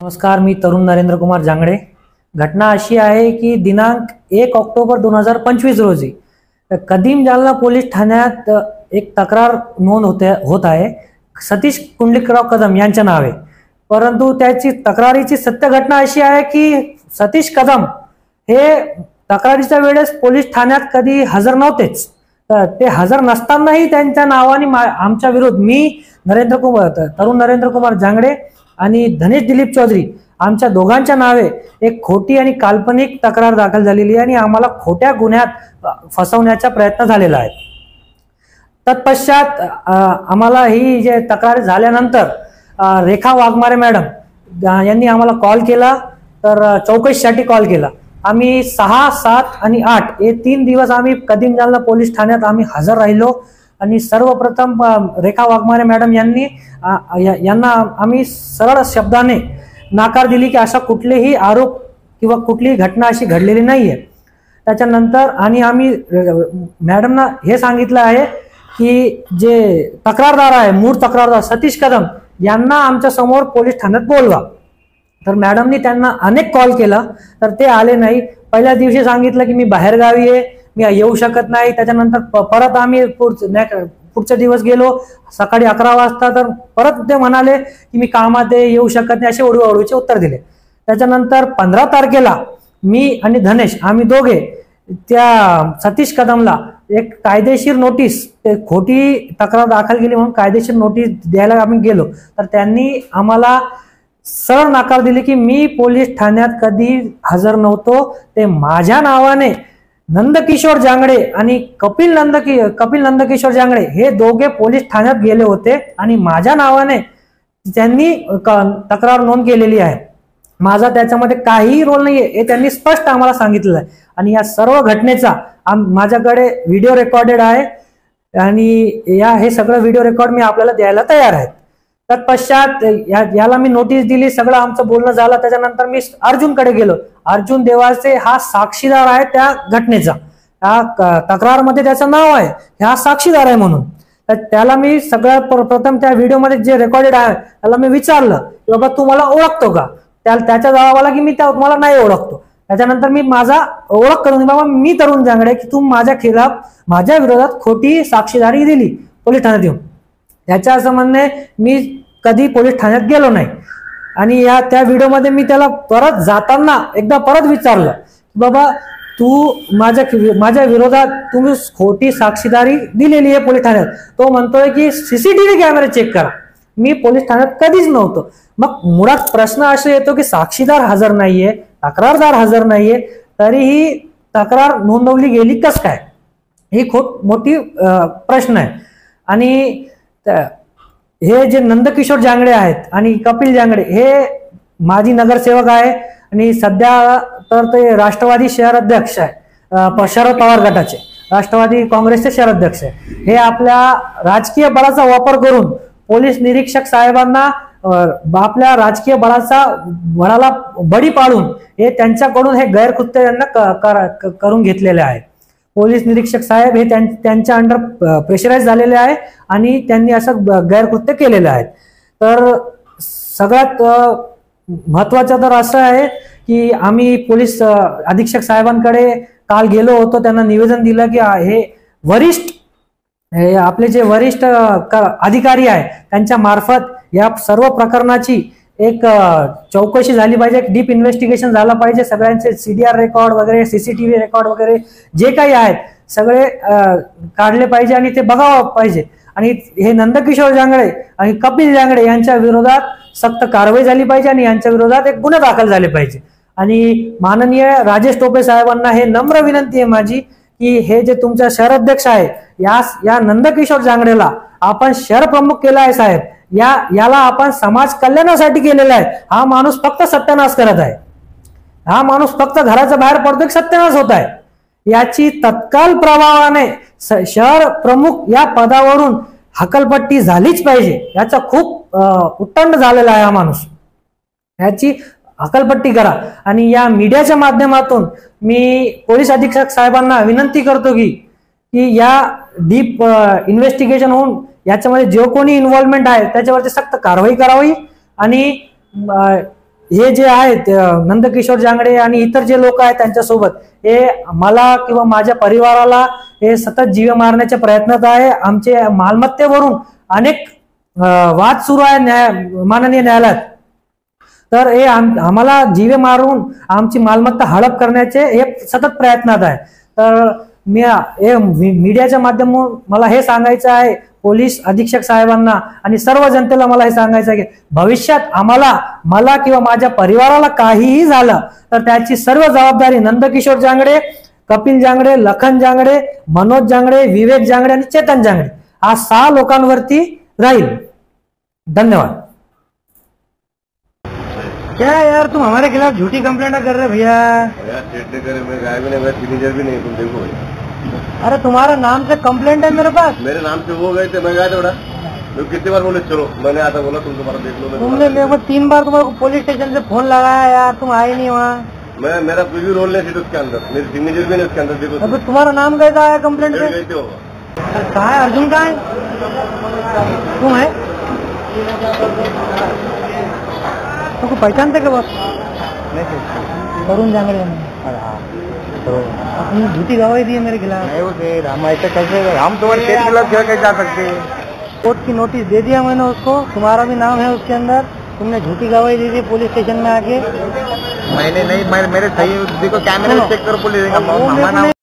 नमस्कार, मी तरुण नरेंद्र कुमार जांगडे। घटना अशी आहे की दिनांक 1 ऑक्टोबर 2025 रोजी कदीम जालना पोलीस ठाण्यात एक तक्रार नोंद होत आहे सतीश कुंडलिकराव कदम यांच्या नावे। परंतु त्याची तक्रारीची सत्य घटना अशी आहे की सतीश कदम हे तक्रारीच्या वेळेस पोलीस ठाण्यात कधी हजर नव्हतेच। ते हजर नसतानाही त्यांच्या नावाने आमच्या विरोध मी तरुण नरेंद्र कुमार जांगडे आणि धनेश दिलीप चौधरी आमच्या दोघांच्या नावे एक खोटी आणि काल्पनिक तक्रार दाखल झालेली आहे आणि आम्हाला खोट्या गुन्ह्यात फसवण्याचा प्रयत्न झालेला आहे। तत्पश्चात आम्हाला ही जे तक्रार झाल्यानंतर रेखा वाघमारे मॅडम यांनी आम्हाला कॉल केला, तर चौकशीसाठी कॉल केला। आम्ही 6, 7 आणि 8 हे 3 दिवस आम्ही कदीम जालना पोलीस ठाण्यात आम्ही हजर राहिलो आणि सर्वप्रथम रेखा वाघमारे मॅडम यांना आम्ही सरळ शब्दाने नकार दिली की असा कुठलेही आरोप किंवा कुठलीही घटना अशी घडलेली नाहीये। त्याच्यानंतर आणि आम्ही मॅडमना हे सांगितलं आहे की जे तक्रारदार आहे, मूळ तक्रारदार सतीश कदम यांना आमच्या समोर पोलीस ठाण्यात बोलवा। तर मॅडमनी त्यांना अनेक कॉल केला तर ते आले नाही। पहिल्या दिवशी सांगितलं की मी बाहेरगावी आहे, मी येऊ शकत नाही। त्याच्यानंतर परत आम्ही पुढच्या दिवस गेलो सकाळी 11 वाजता, तर परत ते म्हणाले की मी कामात आहे, येऊ शकत नाही, असे ओढूचे उत्तर दिले। त्याच्यानंतर 15 तारखेला मी आणि धनेश आम्ही दोघे त्या सतीश कदमला एक कायदेशीर नोटीस, ते खोटी तक्रार दाखल केली म्हणून कायदेशीर नोटीस द्यायला आम्ही गेलो, तर त्यांनी आम्हाला सरळ नकार दिली की मी पोलीस ठाण्यात कधी हजर नव्हतो। ते माझ्या नावाने नंदकिशोर जांगडे आणि कपिल नंदकिशोर जांगडे हे दोघे पोलीस ठाण्यात गेले होते आणि माझ्या नावाने त्यांनी तक्रार नोंद केलेली आहे। माझा त्याच्यामध्ये काहीही रोल नाहीये हे त्यांनी स्पष्ट आम्हाला सांगितलं आहे। आणि या सर्व घटनेचा माझ्याकडे व्हिडिओ रेकॉर्डेड आहे आणि हे सगळं व्हिडिओ रेकॉर्ड मी आपल्याला द्यायला तयार आहे। तत्पश्चात याला मी नोटीस दिली, सगळं आमचं बोलणं झालं। त्याच्यानंतर मी अर्जुनकडे गेलो। अर्जुन देवाचे हा साक्षीदार आहे त्या घटनेचा, तक्रारमध्ये त्याचं नाव आहे, हा साक्षीदार आहे म्हणून। तर त्याला मी सगळ्यात प्रथम त्या व्हिडिओमध्ये जे रेकॉर्डेड आहे त्याला मी विचारलं की बाबा तू मला ओळखतो का? त्याच्या जवाब आला की मी तुम्हाला नाही ओळखतो। त्याच्यानंतर मी माझा ओळख करून बाबा मी तरुण जांगडे की तू माझ्या विरोधात खोटी साक्षीदारी दिली पोलीस ठाण्यात येऊन। त्याच्या असं म्हणणे मी कधी पोलीस ठाण्यात गेलो नाही। आणि त्या व्हिडिओमध्ये मी त्याला परत जाताना एकदा परत विचारलं बाबा तू माझ्या विरोधात तुम्ही खोटी साक्षीदारी दिलेली आहे पोलीस ठाण्यात। तो म्हणतोय की सीसीटीव्ही कॅमेरे चेक करा, मी पोलीस ठाण्यात कधीच नव्हतो। मग मुळात प्रश्न असा येतो की साक्षीदार हजर नाहीये, तक्रारदार हजर नाहीये, तरीही तक्रार नोंदवली गेली कस काय, ही खूप मोठी प्रश्न आहे। आणि हे जे नंदकिशोर जांगडे आहेत आणि कपिल जांगडे हे माजी नगरसेवक आहे आणि सध्या तर ते राष्ट्रवादी शहराध्यक्ष आहे, शरद पवार गटाचे राष्ट्रवादी काँग्रेसचे शहराध्यक्ष आहे। हे आपल्या राजकीय बळाचा वापर करून पोलीस निरीक्षक साहेबांना आपल्या राजकीय बळाला बळी पाडून हे त्यांच्याकडून हे गैरकृत्य यांना करून घेतलेले आहे। पोलीस निरीक्षक साहेब हे त्यांच्या अंडर प्रेशराइज झालेले आहे आणि त्यांनी असं गैरकृत्य केलेलं आहे। तर सगळ्यात महत्वाचं तर असं आहे की आम्ही पोलीस अधीक्षक साहेबांकडे काल गेलो होतो, त्यांना निवेदन दिलं की हे आपले जे वरिष्ठ अधिकारी आहे त्यांच्या मार्फत या सर्व प्रकरणाची एक चौकशी झाली पाहिजे, एक डीप इन्व्हेस्टिगेशन झालं पाहिजे। सगळ्यांचे सीडीआर रेकॉर्ड वगैरे, सीसीटीव्ही रेकॉर्ड वगैरे जे काही आहेत सगळे काढले पाहिजे आणि ते बघावं पाहिजे। आणि हे नंदकिशोर जांगडे आणि कपिल जांगडे यांच्या विरोधात सक्त कारवाई झाली पाहिजे आणि यांच्या विरोधात एक गुन्हा दाखल झाले पाहिजे। आणि माननीय राजेश टोपे साहेबांना हे नम्र विनंती आहे माझी की हे जे तुमच्या शहराध्यक्ष आहे या नंदकिशोर जांगडेला आपण शहर प्रमुख केला आहे साहेब, याला आपण समाज कल्याणासाठी केलेला आहे। हा माणूस फक्त सत्यानाश करत आहे, हा माणूस फक्त घराच्या बाहेर पडतोय सत्यानाश होत आहे। याची तत्काल प्रभावाने शहर प्रमुख या पदावरून हकलपट्टी झालीच पाहिजे। याचा खूप उट्टंड झालेला आहे हा माणूस, याची हकलपट्टी करा। आणि या मीडियाच्या माध्यमातून मी पोलीस अधीक्षक साहेबांना विनंती करतो की या डीप इन्व्हेस्टिगेशन होऊन याच्यामध्ये जो कोणी इन्व्हॉल्वमेंट आहे त्याच्यावरती सक्त कारवाई करावी आणि हे जे आहेत नंदकिशोर जांगडे आणि इतर जे लोक आहेत त्यांच्यासोबत हे मला किंवा माझ्या परिवाराला हे सतत जीवे मारण्याच्या प्रयत्नात आहे. आमचे मालमत्तेवरून अनेक वाद सुरू आहे माननीय न्यायालयात. तर हे आम्हाला जीवे मारून आमची मालमत्ता हडप करण्याचे हे सतत प्रयत्नात आहे. तर मी हे मीडियाच्या माध्यमातून मला हे सांगायचं आहे पोलीस अधीक्षक साहेबांना आणि सर्व जनतेला मला हे सांगायचं आहे की भविष्यात मला किंवा माझ्या परिवाराला काहीही झालं तर त्याची सर्व जबाबदारी नंदकिशोर जांगडे, कपिल जांगडे, लखन जांगडे, मनोज जांगडे, विवेक जांगडे आणि चेतन जांगडे हा 6 लोकांवरती राहील. धन्यवाद. क्या यार तुम हमारे खिलाफ झूठी कंप्लेंट कर रहे भैया. मैं गाय भी नहीं, मैं सिग्नेचर भी नहीं, तुम देखो भाई. अरे तुम्हारा नाम से कंप्लेंट है मेरे पास. मेरे नाम से वो गए थे, मैं गया था. मैं कितनी बार बोले चलो, मैंने आता बोला तुम दोबारा देख लो. तुमने मेरे को 3 बार तुम्हारे को पुलिस स्टेशन से फोन लगाया यार, तुम आए नहीं वहाँ. मेरा कोई भी रोल नहीं थी उसके अंदर, मेरी सिग्नेचर भी नहीं उसके अंदर. देखो अभी तुम्हारा नाम कैसा आया कंप्लेंट पे. गए थे होगा. कहाँ है अर्जुन, कहाँ है तुम है तुमको पहचानते के बस वरुण जांगड़े अपनी झूठी गवाही दी है मेरे खिलाफ. हम ऐसे कैसे, हम तुम्हारे केस के खिलाफ कैसे जा सकते हैं. कोर्ट की नोटिस दे दिया मैंने उसको, तुम्हारा भी नाम है उसके अंदर. तुमने झूठी गवाही दी थी पुलिस स्टेशन में आके. मैंने नहीं, मेरे सही देखो कैमरे चेक करो पुलिस.